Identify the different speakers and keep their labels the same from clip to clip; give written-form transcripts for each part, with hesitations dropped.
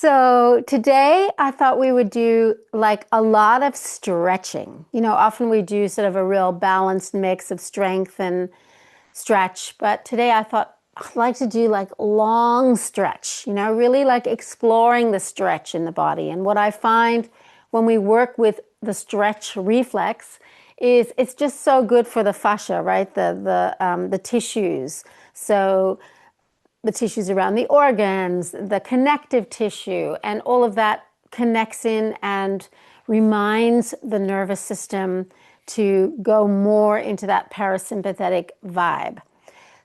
Speaker 1: So today I thought we would do like a lot of stretching. Often we do sort of a real balanced mix of strength and stretch, but today I thought I'd like to do like long stretch, really like exploring the stretch in the body. And what I find when we work with the stretch reflex is it's just so good for the fascia, right? The tissues. So the tissues around the organs, the connective tissue, and all of that connects in and reminds the nervous system to go more into that parasympathetic vibe.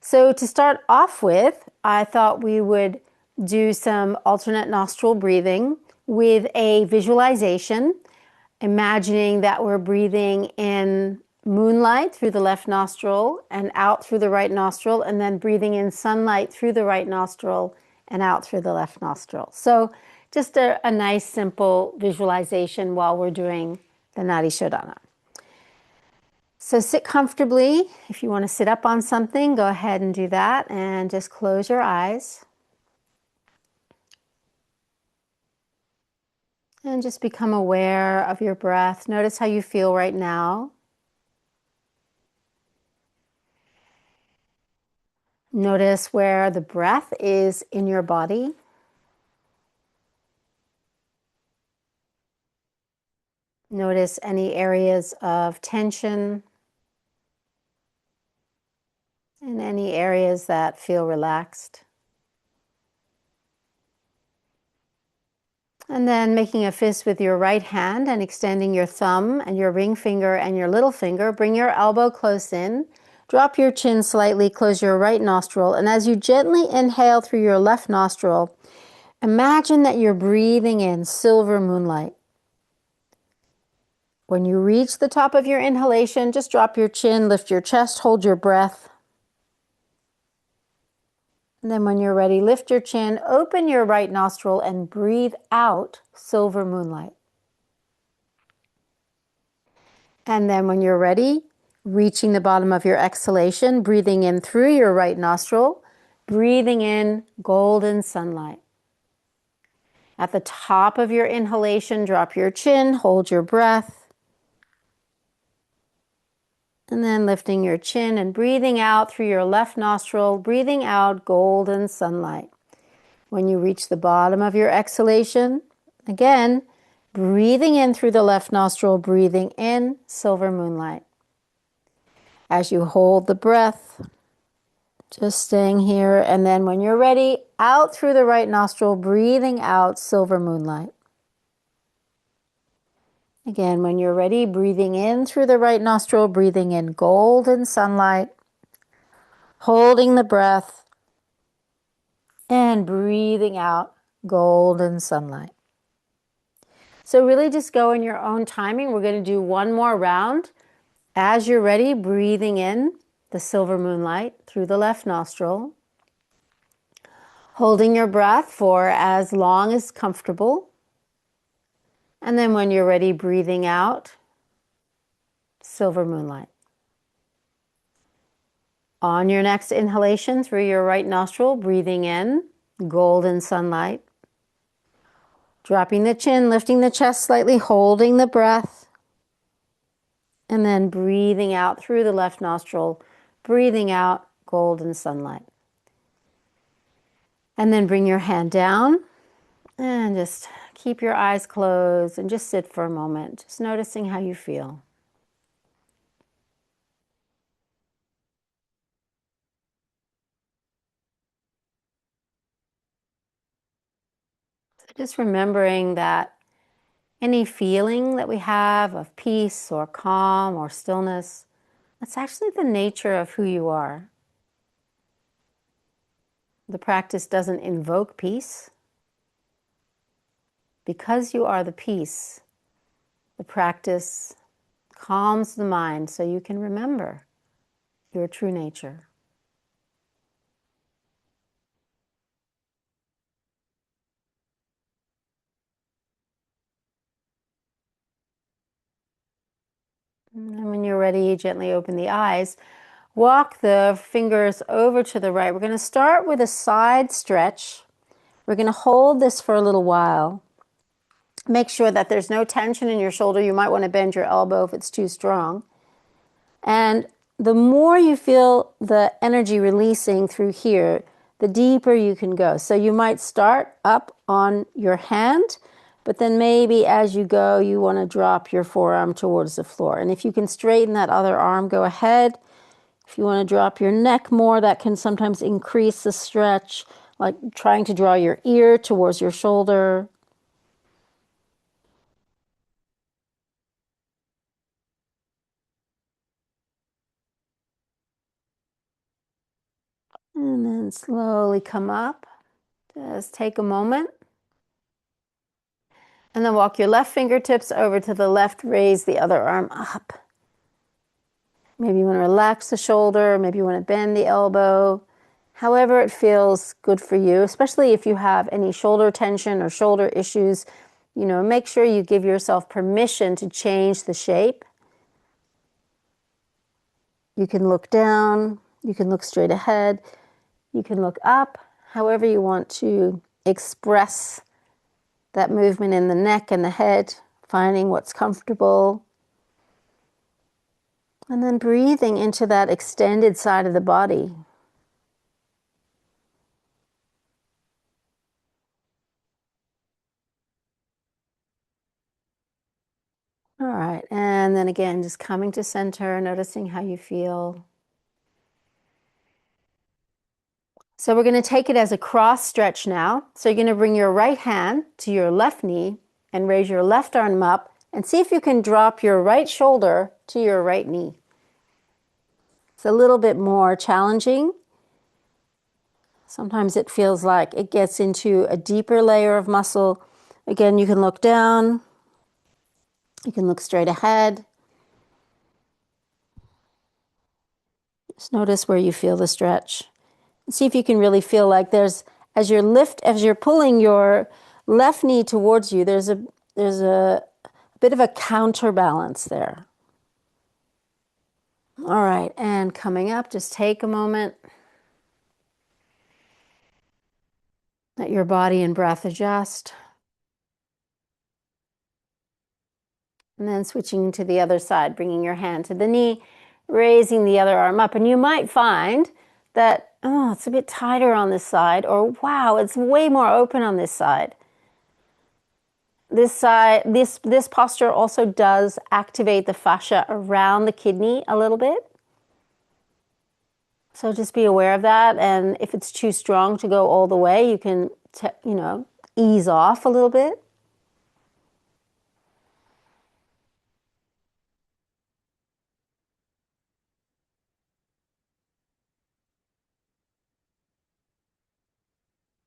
Speaker 1: So to start off with, I thought we would do some alternate nostril breathing with a visualization, imagining that we're breathing in moonlight through the left nostril and out through the right nostril, and then breathing in sunlight through the right nostril and out through the left nostril. So just a nice, simple visualization while we're doing the Nadi shodana. So sit comfortably. If you want to sit up on something, go ahead and do that, and just close your eyes. And just become aware of your breath. Notice how you feel right now. Notice where the breath is in your body. Notice any areas of tension and any areas that feel relaxed. And then making a fist with your right hand and extending your thumb and your ring finger and your little finger. Bring your elbow close in. Drop your chin slightly, close your right nostril. And as you gently inhale through your left nostril, imagine that you're breathing in silver moonlight. When you reach the top of your inhalation, just drop your chin, lift your chest, hold your breath. And then when you're ready, lift your chin, open your right nostril, and breathe out silver moonlight. And then when you're ready, reaching the bottom of your exhalation, breathing in through your right nostril, breathing in golden sunlight. At the top of your inhalation, drop your chin, hold your breath. And then lifting your chin and breathing out through your left nostril, breathing out golden sunlight. When you reach the bottom of your exhalation, again, breathing in through the left nostril, breathing in silver moonlight. As you hold the breath, just staying here. And then when you're ready, out through the right nostril, breathing out silver moonlight. Again, when you're ready, breathing in through the right nostril, breathing in golden sunlight, holding the breath, and breathing out golden sunlight. So really just go in your own timing. We're going to do one more round. As you're ready, breathing in the silver moonlight through the left nostril, holding your breath for as long as comfortable. And then when you're ready, breathing out silver moonlight. On your next inhalation through your right nostril, breathing in golden sunlight. Dropping the chin, lifting the chest slightly, holding the breath. And then breathing out through the left nostril, breathing out golden sunlight. And then bring your hand down and just keep your eyes closed and just sit for a moment, just noticing how you feel. So just remembering that any feeling that we have of peace or calm or stillness, that's actually the nature of who you are. The practice doesn't invoke peace. Because you are the peace, the practice calms the mind so you can remember your true nature. And when you're ready, gently open the eyes. Walk the fingers over to the right. We're going to start with a side stretch We're going to hold this for a little while. Make sure that there's no tension in your shoulder. You might want to bend your elbow if it's too strong. And the more you feel the energy releasing through here, the deeper you can go. So you might start up on your hand, but then maybe as you go, you want to drop your forearm towards the floor. And if you can straighten that other arm, go ahead. If you want to drop your neck more, that can sometimes increase the stretch, like trying to draw your ear towards your shoulder. And then slowly come up. Just take a moment. And then walk your left fingertips over to the left, raise the other arm up. Maybe you want to relax the shoulder, maybe you want to bend the elbow. However it feels good for you, especially if you have any shoulder tension or shoulder issues, make sure you give yourself permission to change the shape. You can look down, you can look straight ahead, you can look up, however you want to express that movement in the neck and the head, finding what's comfortable. And then breathing into that extended side of the body. All right, and then again, just coming to center, noticing how you feel. So we're going to take it as a cross stretch now. So you're going to bring your right hand to your left knee and raise your left arm up and see if you can drop your right shoulder to your right knee. It's a little bit more challenging. Sometimes it feels like it gets into a deeper layer of muscle. Again, you can look down. You can look straight ahead. Just notice where you feel the stretch. See if you can really feel like there's, as you're pulling your left knee towards you, there's a bit of a counterbalance there. All right, and coming up, just take a moment. Let your body and breath adjust. And then switching to the other side, bringing your hand to the knee, raising the other arm up. And you might find that, oh, it's a bit tighter on this side, or wow, it's way more open on this side. This posture also does activate the fascia around the kidney a little bit. So just be aware of that. And if it's too strong to go all the way, you can, ease off a little bit.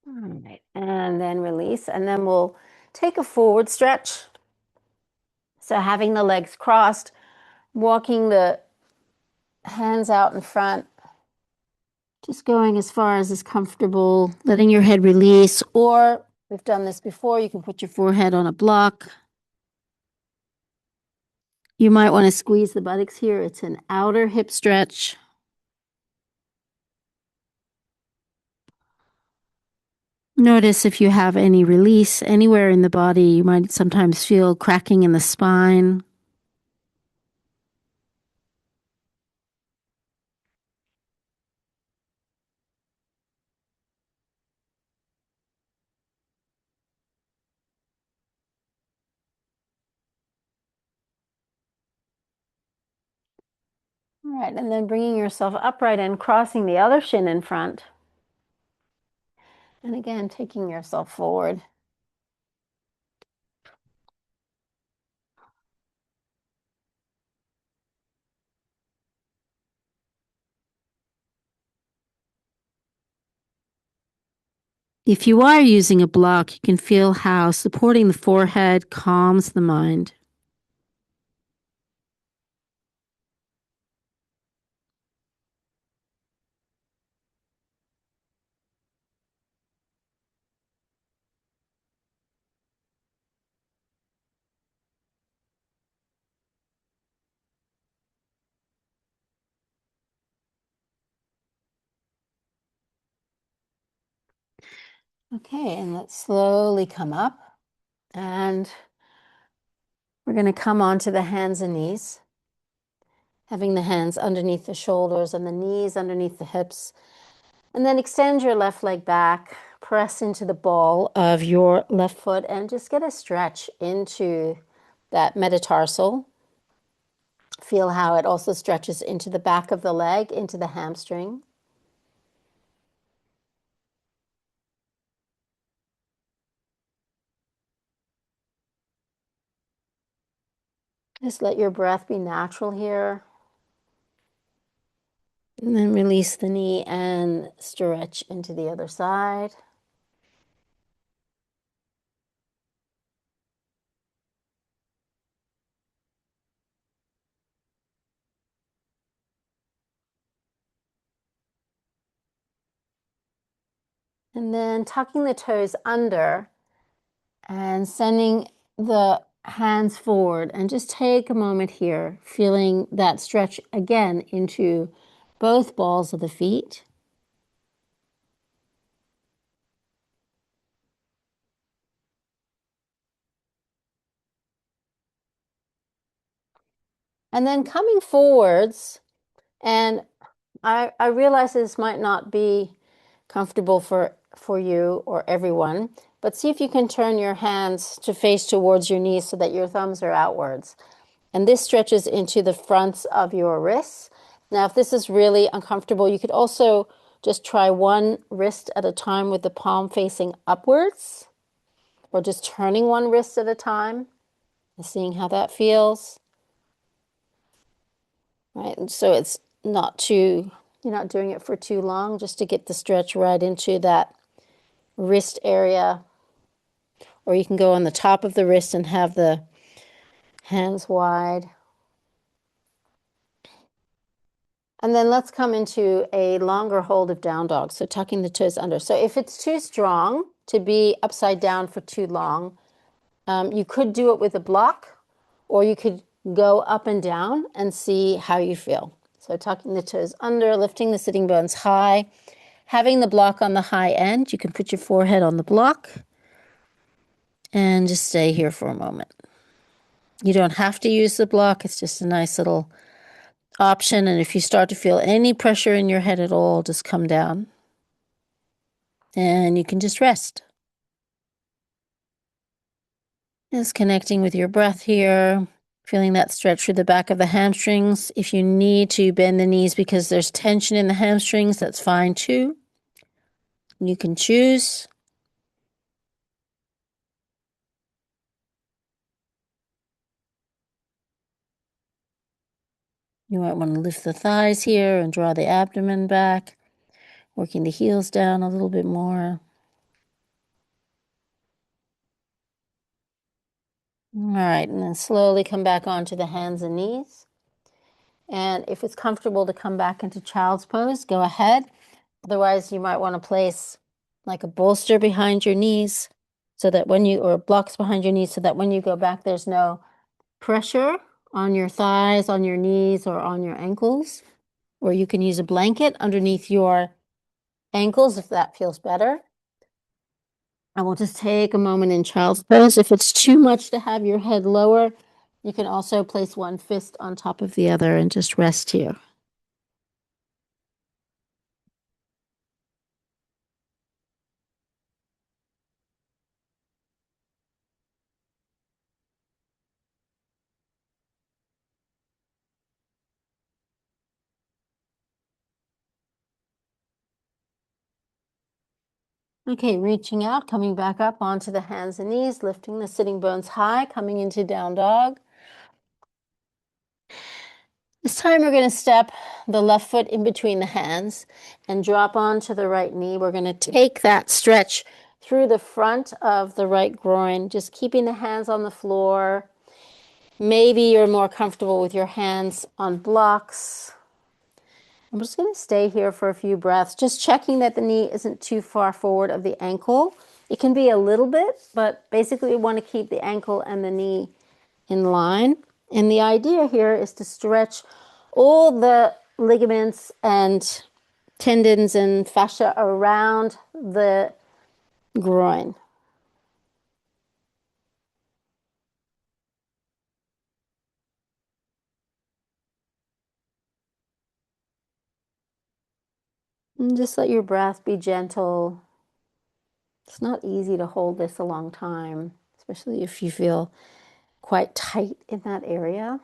Speaker 1: All right, and then release, and then we'll take a forward stretch. So having the legs crossed, walking the hands out in front, just going as far as is comfortable, letting your head release, or we've done this before, you can put your forehead on a block. You might want to squeeze the buttocks here. It's an outer hip stretch. Notice if you have any release anywhere in the body. You might sometimes feel cracking in the spine. All right, and then bringing yourself upright and crossing the other shin in front. And again, taking yourself forward. If you are using a block, you can feel how supporting the forehead calms the mind. Okay, and let's slowly come up. And we're going to come onto the hands and knees, having the hands underneath the shoulders and the knees underneath the hips. And then extend your left leg back, press into the ball of your left foot, and just get a stretch into that metatarsal. Feel how it also stretches into the back of the leg, into the hamstring. Just let your breath be natural here. And then release the knee and stretch into the other side. And then tucking the toes under and sending the hands forward, and just take a moment here, feeling that stretch again into both balls of the feet. And then coming forwards, and I realize this might not be comfortable for you or everyone, but see if you can turn your hands to face towards your knees so that your thumbs are outwards. And this stretches into the fronts of your wrists. Now, if this is really uncomfortable, you could also just try one wrist at a time with the palm facing upwards, or just turning one wrist at a time and seeing how that feels. Right, and so it's not too, you're not doing it for too long, just to get the stretch right into that wrist area. Or you can go on the top of the wrist and have the hands wide. And then let's come into a longer hold of down dog. So tucking the toes under. So if it's too strong to be upside down for too long, you could do it with a block, or you could go up and down and see how you feel. So tucking the toes under, lifting the sitting bones high, having the block on the high end. You can put your forehead on the block and just stay here for a moment. You don't have to use the block. It's just a nice little option. And if you start to feel any pressure in your head at all, just come down and you can just rest. Just connecting with your breath here, feeling that stretch through the back of the hamstrings. If you need to bend the knees because there's tension in the hamstrings, that's fine too. You can choose. You might want to lift the thighs here and draw the abdomen back, working the heels down a little bit more. All right, and then slowly come back onto the hands and knees. And if it's comfortable to come back into child's pose, go ahead. Otherwise, you might want to place like a bolster behind your knees so that when you, or blocks behind your knees so that when you go back, there's no pressure on your thighs, on your knees, or on your ankles. Or you can use a blanket underneath your ankles if that feels better. I will just take a moment in child's pose. If it's too much to have your head lower, you can also place one fist on top of the other and just rest here. Okay, reaching out, coming back up onto the hands and knees, lifting the sitting bones high, coming into down dog. This time we're going to step the left foot in between the hands and drop onto the right knee. We're going to take that stretch through the front of the right groin, just keeping the hands on the floor. Maybe you're more comfortable with your hands on blocks. I'm just going to stay here for a few breaths, just checking that the knee isn't too far forward of the ankle. It can be a little bit, but basically we want to keep the ankle and the knee in line. And the idea here is to stretch all the ligaments and tendons and fascia around the groin. And just let your breath be gentle. It's not easy to hold this a long time, especially if you feel quite tight in that area.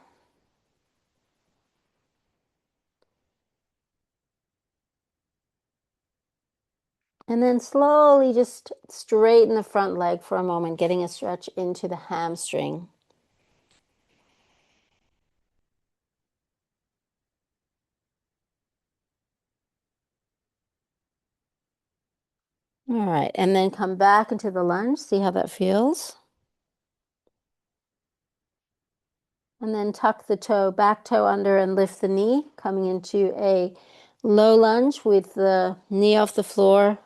Speaker 1: And then slowly just straighten the front leg for a moment, getting a stretch into the hamstring. All right, and then come back into the lunge. See how that feels. And then tuck the toe, back toe under and lift the knee, coming into a low lunge with the knee off the floor.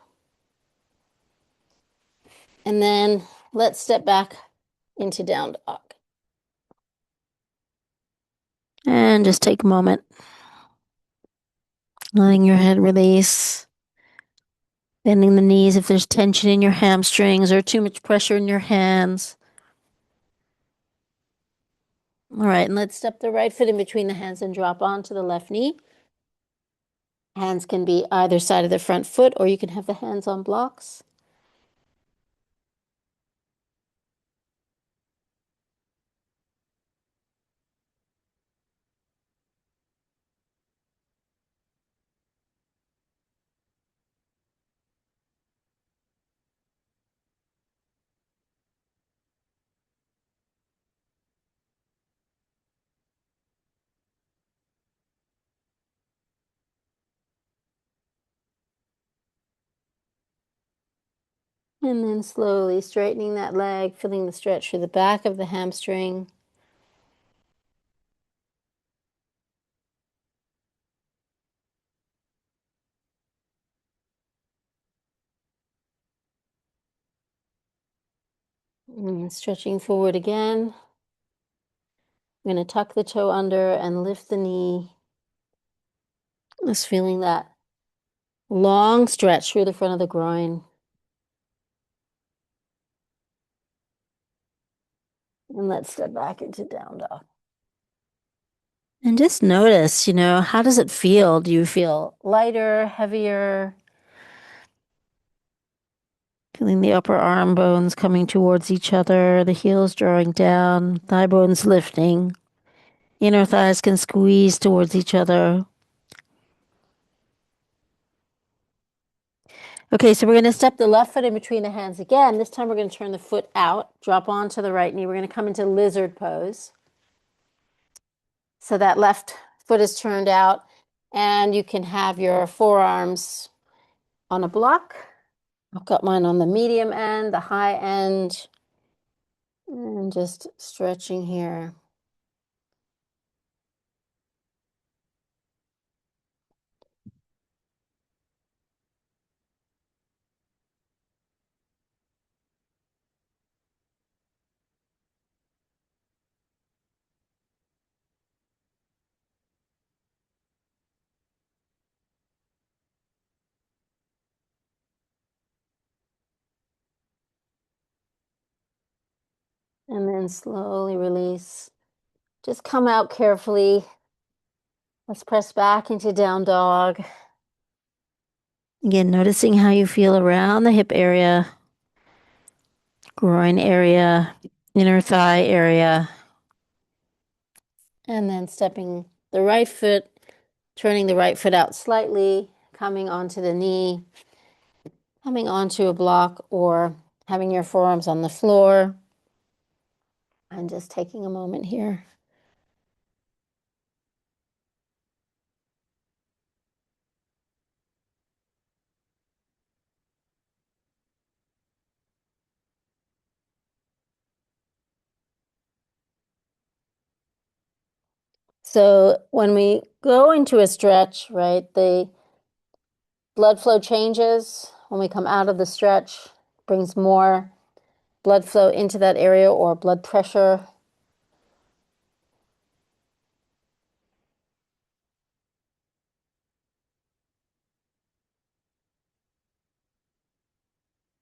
Speaker 1: And then let's step back into down dog. And just take a moment, letting your head release, bending the knees if there's tension in your hamstrings or too much pressure in your hands. All right, and let's step the right foot in between the hands and drop onto the left knee. Hands can be either side of the front foot, or you can have the hands on blocks. And then slowly straightening that leg, feeling the stretch through the back of the hamstring. And stretching forward again. I'm going to tuck the toe under and lift the knee. Just feeling that long stretch through the front of the groin. And let's step back into down dog. And just notice, how does it feel? Do you feel lighter, heavier? Feeling the upper arm bones coming towards each other, the heels drawing down, thigh bones lifting. Inner thighs can squeeze towards each other. Okay, so we're going to step the left foot in between the hands again. This time we're going to turn the foot out, drop onto the right knee. We're going to come into lizard pose. So that left foot is turned out, and you can have your forearms on a block. I've got mine on the medium end, the high end, and just stretching here. And then slowly release. Just come out carefully. Let's press back into down dog. Again, noticing how you feel around the hip area, groin area, inner thigh area. And then stepping the right foot, turning the right foot out slightly, coming onto the knee, coming onto a block, or having your forearms on the floor. And just taking a moment here. So when we go into a stretch, right, the blood flow changes. When we come out of the stretch, brings more blood flow into that area, or blood pressure.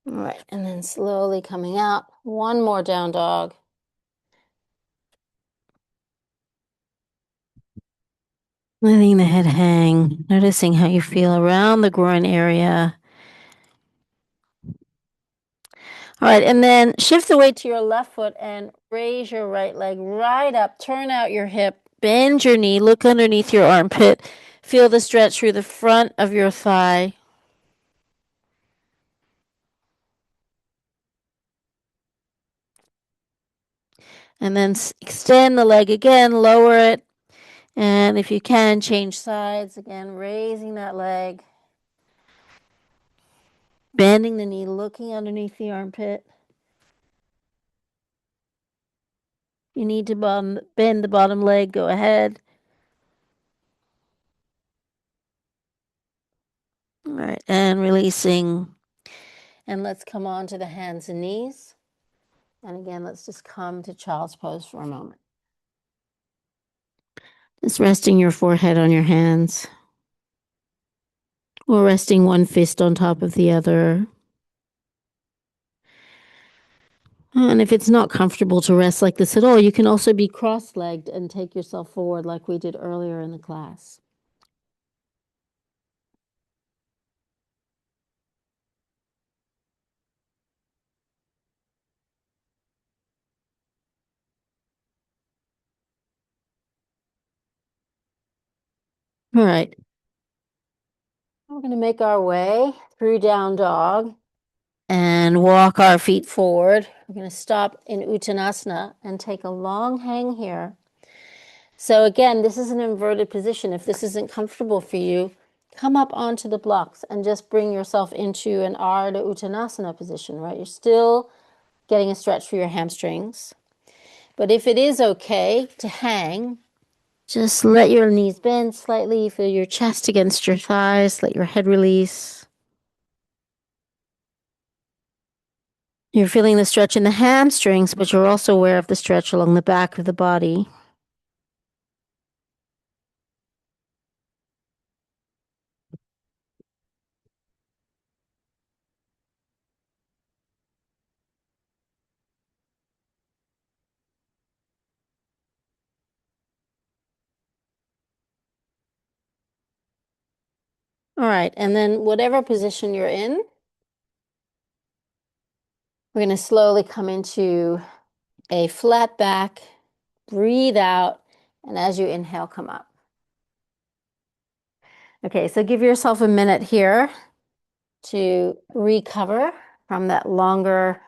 Speaker 1: All right, right, and then slowly coming out. One more down dog. Letting the head hang, noticing how you feel around the groin area. All right, and then shift the weight to your left foot and raise your right leg right up. Turn out your hip, bend your knee, look underneath your armpit. Feel the stretch through the front of your thigh. And then extend the leg again, lower it. And if you can, change sides again, raising that leg. Bending the knee, looking underneath the armpit. You need to bend the bottom leg, go ahead. All right, and releasing. And let's come on to the hands and knees. And again, let's just come to child's pose for a moment. Just resting your forehead on your hands. Or resting one fist on top of the other. And if it's not comfortable to rest like this at all, you can also be cross-legged and take yourself forward like we did earlier in the class. All right. We're going to make our way through down dog and walk our feet forward. We're going to stop in Uttanasana and take a long hang here. So again, this is an inverted position. If this isn't comfortable for you, come up onto the blocks and just bring yourself into an Ardha Uttanasana position, right? You're still getting a stretch for your hamstrings. But if it is okay to hang, just let your knees bend slightly, feel your chest against your thighs, let your head release. You're feeling the stretch in the hamstrings, but you're also aware of the stretch along the back of the body. All right, and then whatever position you're in, we're going to slowly come into a flat back, breathe out, and as you inhale, come up. Okay, so give yourself a minute here to recover from that longer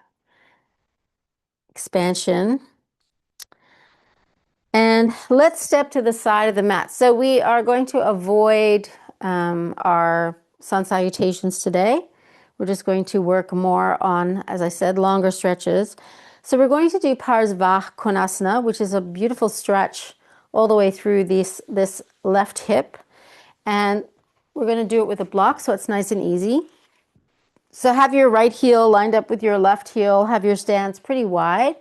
Speaker 1: expansion. And let's step to the side of the mat. So we are going to avoid our sun salutations today. We're just going to work more on, as I said, longer stretches. So we're going to do Parsva Konasana, which is a beautiful stretch all the way through this left hip. And we're going to do it with a block so it's nice and easy. So have your right heel lined up with your left heel. Have your stance pretty wide.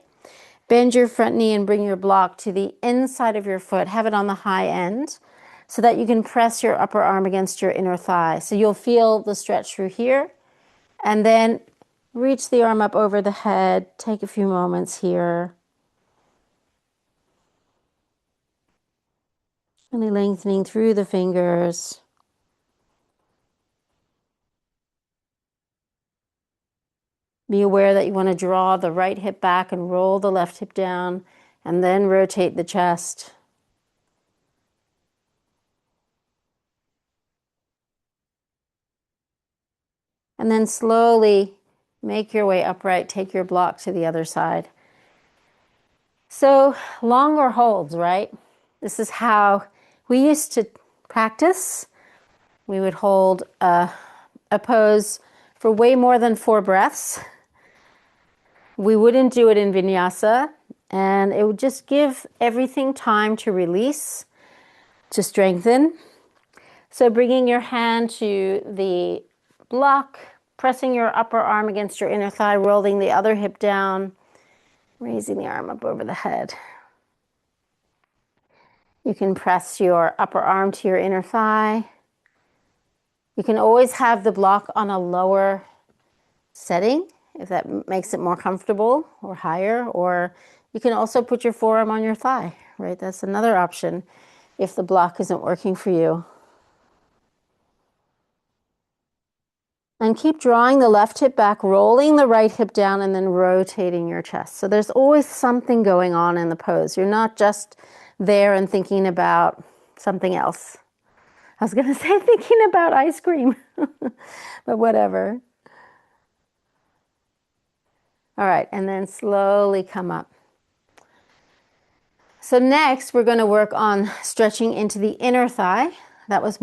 Speaker 1: Bend your front knee and bring your block to the inside of your foot. Have it on the high end so that you can press your upper arm against your inner thigh. So you'll feel the stretch through here. And then reach the arm up over the head. Take a few moments here. Really lengthening through the fingers. Be aware that you want to draw the right hip back and roll the left hip down, and then rotate the chest. And then slowly make your way upright, take your block to the other side. So longer holds, right? This is how we used to practice. We would hold a pose for way more than 4 breaths. We wouldn't do it in vinyasa, and it would just give everything time to release, to strengthen. So bringing your hand to the block, pressing your upper arm against your inner thigh, rolling the other hip down, raising the arm up over the head. You can press your upper arm to your inner thigh. You can always have the block on a lower setting if that makes it more comfortable, or higher, or you can also put your forearm on your thigh, right? That's another option if the block isn't working for you. And keep drawing the left hip back, rolling the right hip down, and then rotating your chest. So there's always something going on in the pose. You're not just there and thinking about something else. I was going to say thinking about ice cream, but whatever. All right, and then slowly come up. So next, we're going to work on stretching into the inner thigh. That was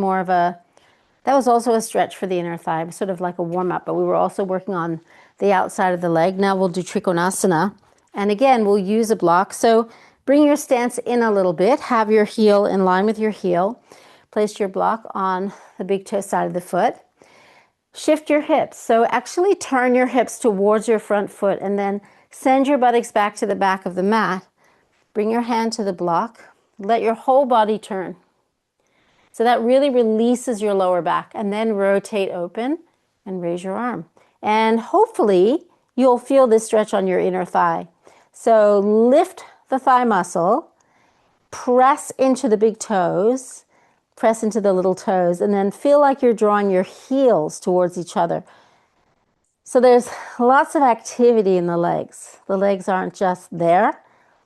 Speaker 1: also a stretch for the inner thigh, sort of like a warm-up, but we were also working on the outside of the leg. Now we'll do Trikonasana. And again, we'll use a block. So bring your stance in a little bit. Have your heel in line with your heel. Place your block on the big toe side of the foot. Shift your hips. So actually turn your hips towards your front foot and then send your buttocks back to the back of the mat. Bring your hand to the block. Let your whole body turn. So that really releases your lower back, and then rotate open and raise your arm. And hopefully you'll feel this stretch on your inner thigh. So lift the thigh muscle, press into the big toes, press into the little toes, and then feel like you're drawing your heels towards each other. So there's lots of activity in the legs. The legs aren't just there.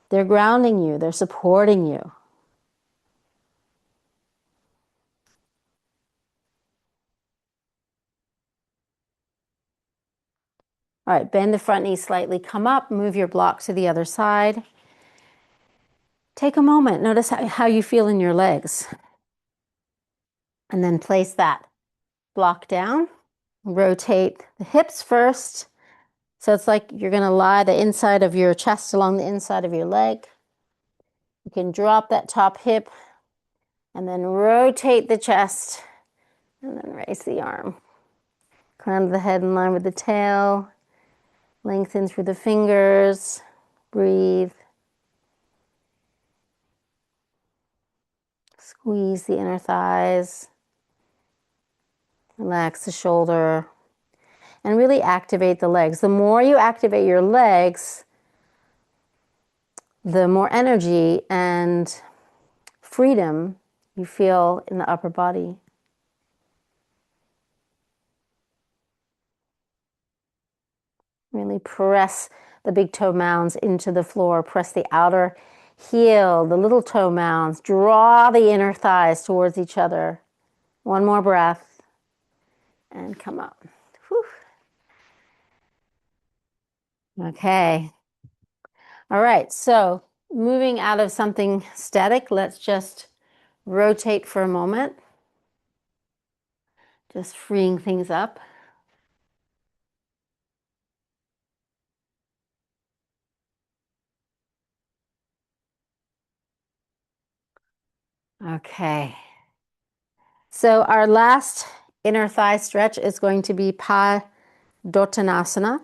Speaker 1: They're grounding you. They're supporting you. All right, bend the front knee slightly, come up, move your block to the other side. Take a moment, notice how you feel in your legs. And then place that block down. Rotate the hips first. So it's like you're going to lie the inside of your chest along the inside of your leg. You can drop that top hip and then rotate the chest and then raise the arm. Crown the head in line with the tail. Lengthen through the fingers. Breathe. Squeeze the inner thighs. Relax the shoulder. And really activate the legs. The more you activate your legs, the more energy and freedom you feel in the upper body. Really press the big toe mounds into the floor. Press the outer heel, the little toe mounds. Draw the inner thighs towards each other. One more breath. And come up. Whew. Okay. All right, so moving out of something static, let's just rotate for a moment. Just freeing things up. Okay. So our last inner thigh stretch is going to be Padottanasana.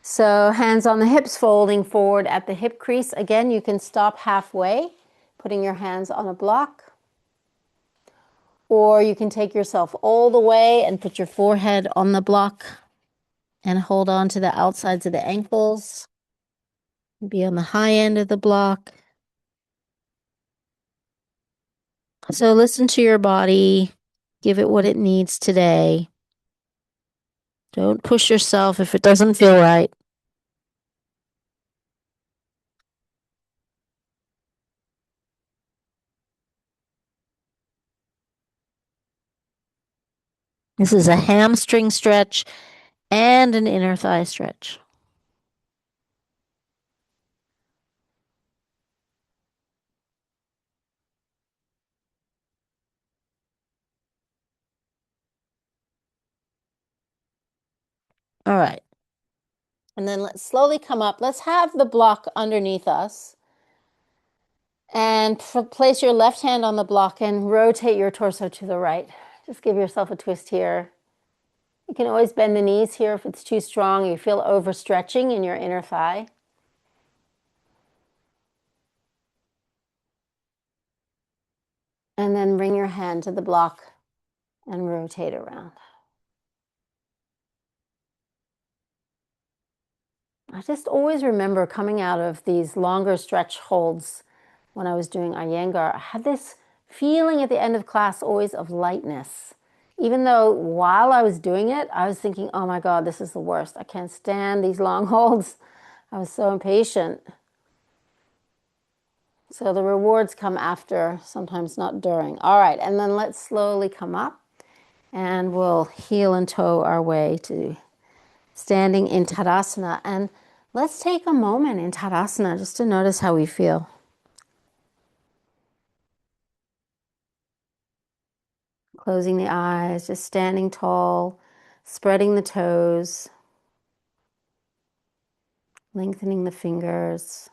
Speaker 1: So hands on the hips, folding forward at the hip crease. Again, you can stop halfway, putting your hands on a block. Or you can take yourself all the way and put your forehead on the block and hold on to the outsides of the ankles. Be on the high end of the block. So listen to your body. Give it what it needs today. Don't push yourself if it doesn't feel right. This is a hamstring stretch and an inner thigh stretch. All right. And then let's slowly come up. Let's have the block underneath us. And place your left hand on the block and rotate your torso to the right. Just give yourself a twist here. You can always bend the knees here if it's too strong. You feel overstretching in your inner thigh. And then bring your hand to the block and rotate around. I just always remember coming out of these longer stretch holds when I was doing Iyengar. I had this feeling at the end of class always of lightness. Even though while I was doing it, I was thinking, oh my God, this is the worst. I can't stand these long holds. I was so impatient. So the rewards come after, sometimes not during. All right, and then let's slowly come up and we'll heel and toe our way to standing in Tadasana. And let's take a moment in Tadasana just to notice how we feel. Closing the eyes, just standing tall, spreading the toes, lengthening the fingers.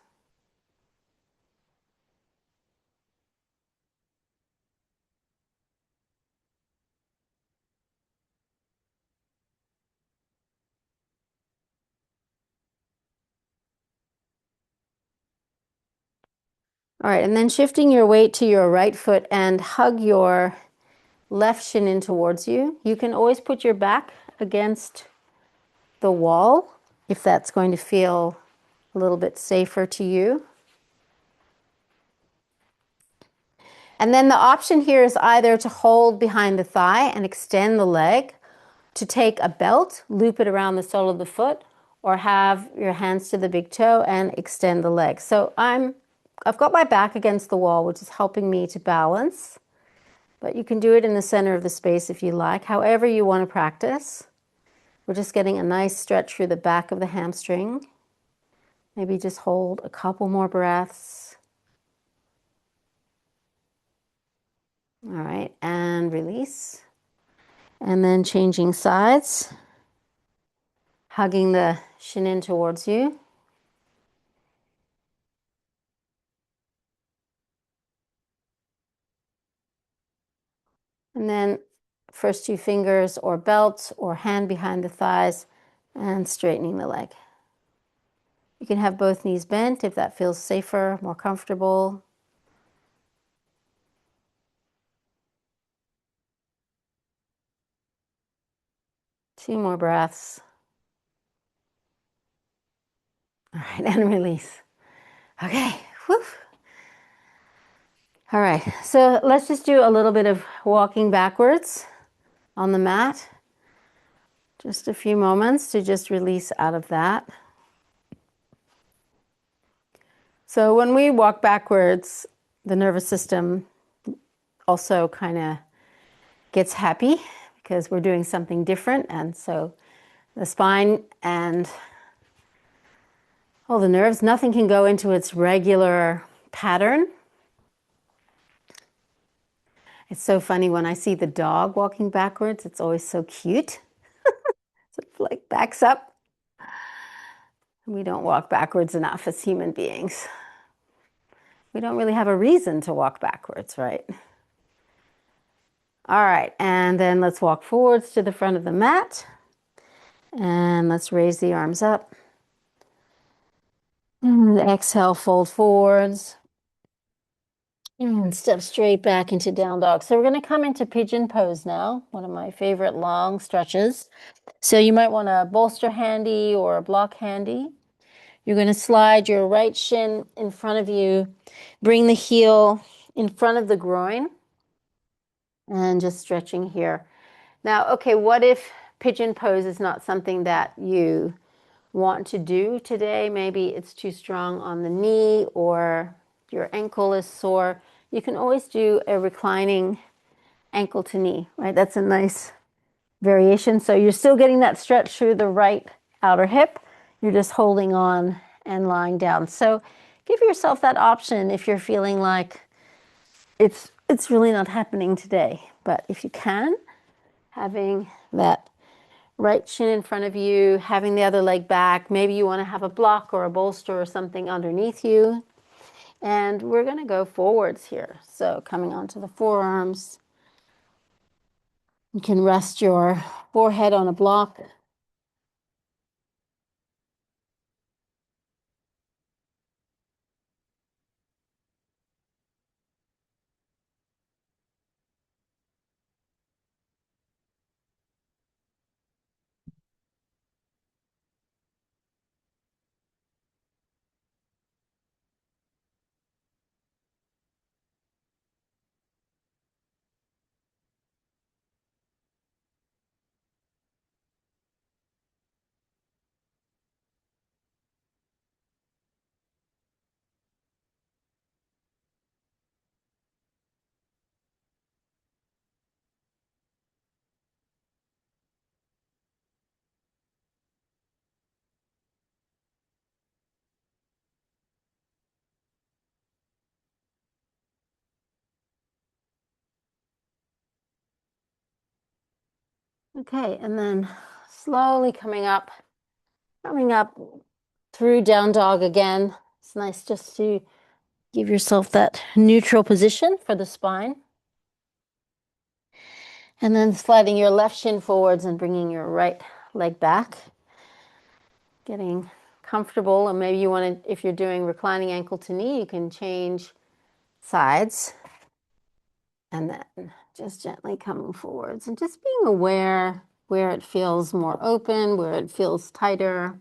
Speaker 1: All right, and then shifting your weight to your right foot and hug your left shin in towards you. You can always put your back against the wall if that's going to feel a little bit safer to you. And then the option here is either to hold behind the thigh and extend the leg, to take a belt, loop it around the sole of the foot, or have your hands to the big toe and extend the leg. So I've got my back against the wall, which is helping me to balance, but you can do it in the center of the space if you like, however you want to practice. We're just getting a nice stretch through the back of the hamstring. Maybe just hold a couple more breaths. All right, and release. And then changing sides, hugging the shin in towards you. And then first two fingers or belt or hand behind the thighs and straightening the leg. You can have both knees bent if that feels safer, more comfortable. Two more breaths. All right, and release. Okay, whew. All right, so let's just do a little bit of walking backwards on the mat. Just a few moments to just release out of that. So when we walk backwards, the nervous system also kind of gets happy because we're doing something different. And so the spine and all the nerves, nothing can go into its regular pattern. It's so funny when I see the dog walking backwards, it's always so cute. Sort of like backs up. We don't walk backwards enough as human beings. We don't really have a reason to walk backwards, right? All right, and then let's walk forwards to the front of the mat. And let's raise the arms up. And exhale, fold forwards. And step straight back into down dog. So we're going to come into pigeon pose now, one of my favorite long stretches. So you might want a bolster handy or a block handy. You're going to slide your right shin in front of you, bring the heel in front of the groin, and just stretching here. Now, okay, what if pigeon pose is not something that you want to do today? Maybe it's too strong on the knee or your ankle is sore. You can always do a reclining ankle to knee, right? That's a nice variation. So you're still getting that stretch through the right outer hip. You're just holding on and lying down. So give yourself that option if you're feeling like it's really not happening today. But if you can, having that right shin in front of you, having the other leg back, maybe you want to have a block or a bolster or something underneath you. And we're going to go forwards here. So coming onto the forearms. You can rest your forehead on a block. Okay, and then slowly coming up through down dog again. It's nice just to give yourself that neutral position for the spine. And then sliding your left shin forwards and bringing your right leg back. Getting comfortable, and maybe you want to, if you're doing reclining ankle to knee, you can change sides. And then just gently coming forwards and just being aware where it feels more open, where it feels tighter.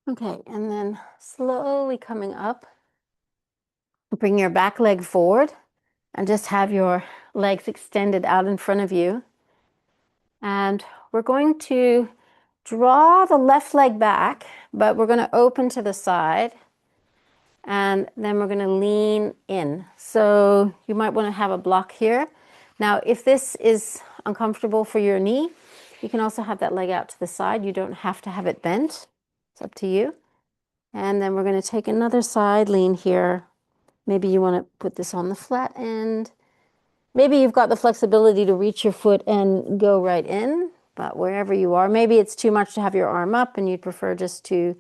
Speaker 1: Okay, and then slowly coming up, bring your back leg forward and just have your legs extended out in front of you. And we're going to draw the left leg back, but we're going to open to the side. And then we're going to lean in. So you might want to have a block here. Now, if this is uncomfortable for your knee, you can also have that leg out to the side. You don't have to have it bent. It's up to you. And then we're going to take another side lean here. Maybe you want to put this on the flat end. Maybe you've got the flexibility to reach your foot and go right in, but wherever you are, maybe it's too much to have your arm up and you'd prefer just to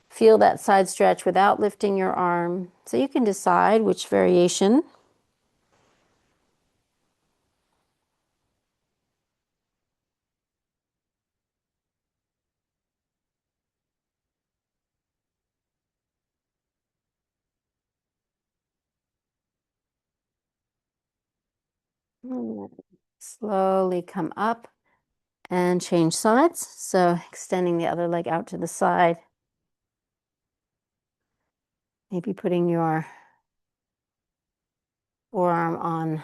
Speaker 1: feel that side stretch without lifting your arm. So you can decide which variation. Slowly come up and change sides. So extending the other leg out to the side. Maybe putting your forearm on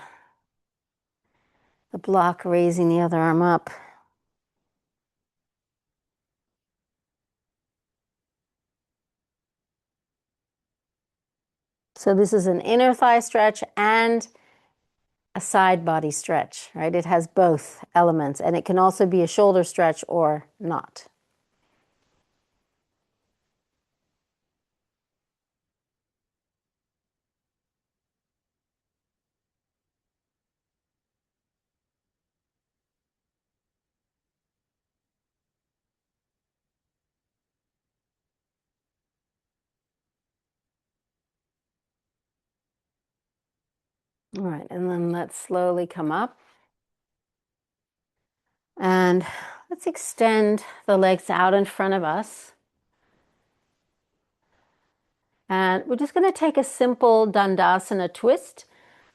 Speaker 1: the block, raising the other arm up. So this is an inner thigh stretch and a side body stretch, right? It has both elements, and it can also be a shoulder stretch or not. All right, and then let's slowly come up. And let's extend the legs out in front of us. And we're just going to take a simple Dandasana twist.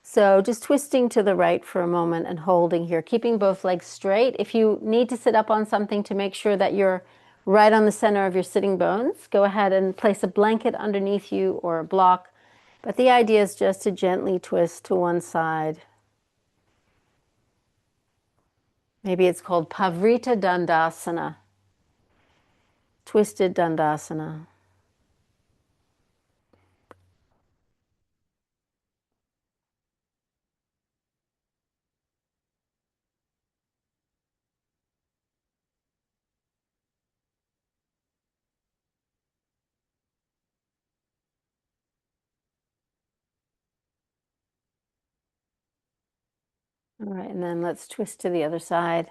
Speaker 1: So just twisting to the right for a moment and holding here, keeping both legs straight. If you need to sit up on something to make sure that you're right on the center of your sitting bones, go ahead and place a blanket underneath you or a block. But the idea is just to gently twist to one side. Maybe it's called Pavrita Dandasana, twisted Dandasana. All right, and then let's twist to the other side.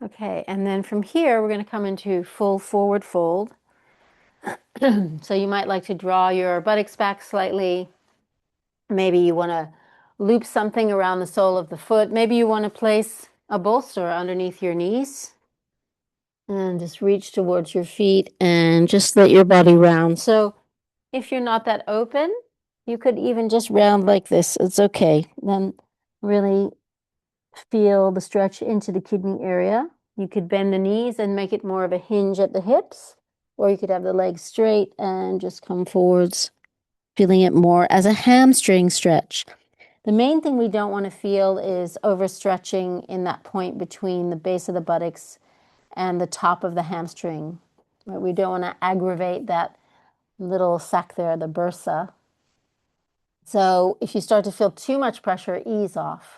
Speaker 1: Okay, and then from here, we're going to come into full forward fold. So you might like to draw your buttocks back slightly. Maybe you want to loop something around the sole of the foot. Maybe you want to place a bolster underneath your knees. And just reach towards your feet and just let your body round. So if you're not that open, you could even just round like this. It's okay. Then really feel the stretch into the kidney area. You could bend the knees and make it more of a hinge at the hips, or you could have the legs straight and just come forwards, feeling it more as a hamstring stretch. The main thing we don't want to feel is overstretching in that point between the base of the buttocks and the top of the hamstring. Right? We don't want to aggravate that little sac there, the bursa. So if you start to feel too much pressure, ease off.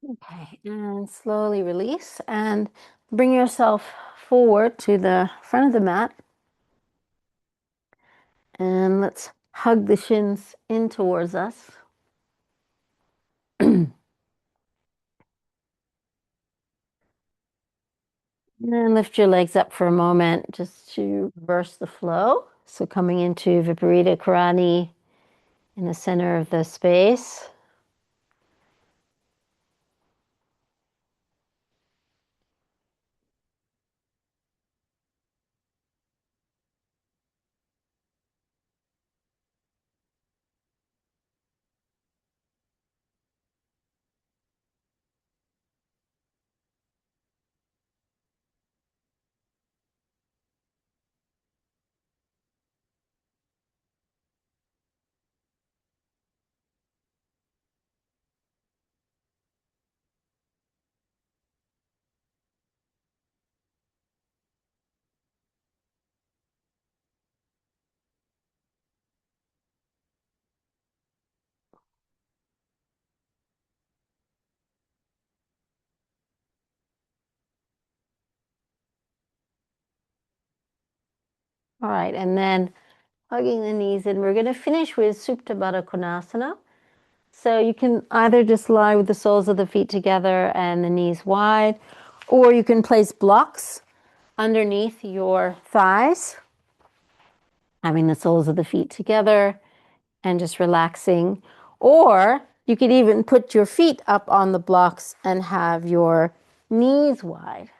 Speaker 1: Okay, and slowly release and bring yourself forward to the front of the mat. And let's hug the shins in towards us. And then lift your legs up for a moment just to reverse the flow. So coming into Viparita Karani in the center of the space. All right, and then hugging the knees in. We're going to finish with Supta Baddha Konasana. So you can either just lie with the soles of the feet together and the knees wide, or you can place blocks underneath your thighs, having the soles of the feet together and just relaxing. Or you could even put your feet up on the blocks and have your knees wide.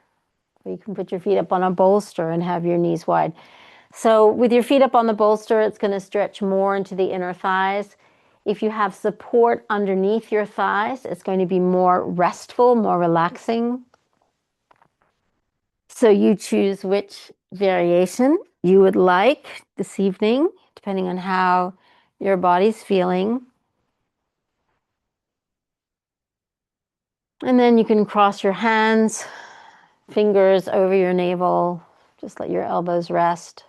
Speaker 1: Or you can put your feet up on a bolster and have your knees wide. So with your feet up on the bolster, it's going to stretch more into the inner thighs. If you have support underneath your thighs, it's going to be more restful, more relaxing. So you choose which variation you would like this evening, depending on how your body's feeling. And then you can cross your hands, fingers over your navel. Just let your elbows rest.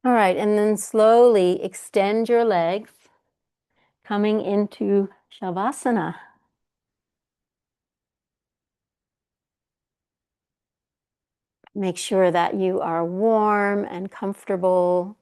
Speaker 1: All right, and then slowly extend your legs, coming into Shavasana. Make sure that you are warm and comfortable.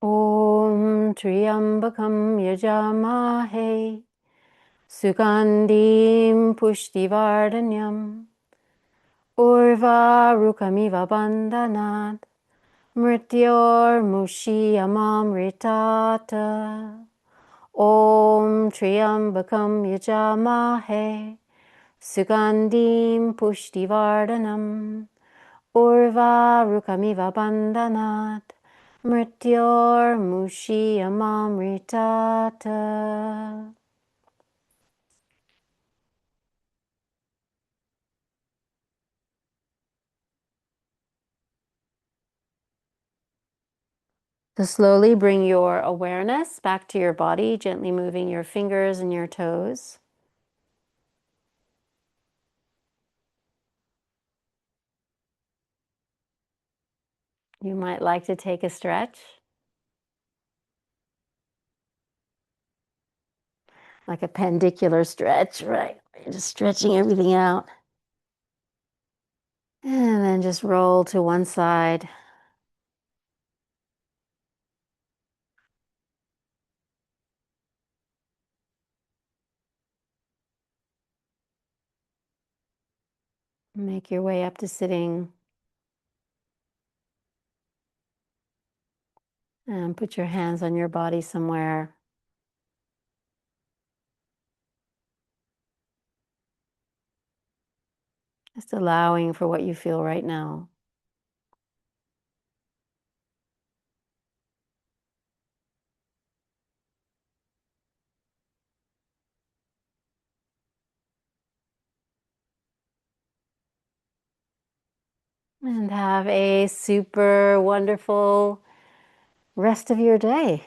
Speaker 1: Om Triambakam Yajamahe Sugandhim Pushtivardanyam Urvarukamiva Bandhanat Mrityor Mushiyamamritata Om Triambakam Yajamahe Sugandhim Pushtivardhanam Urvarukamiva Bandhanat Mrityor Mushiyamamritata. So slowly bring your awareness back to your body, gently moving your fingers and your toes. You might like to take a stretch, like a pendicular stretch, right? You're just stretching everything out. And then just roll to one side. Make your way up to sitting. And put your hands on your body somewhere. Just allowing for what you feel right now. And have a super wonderful rest of your day.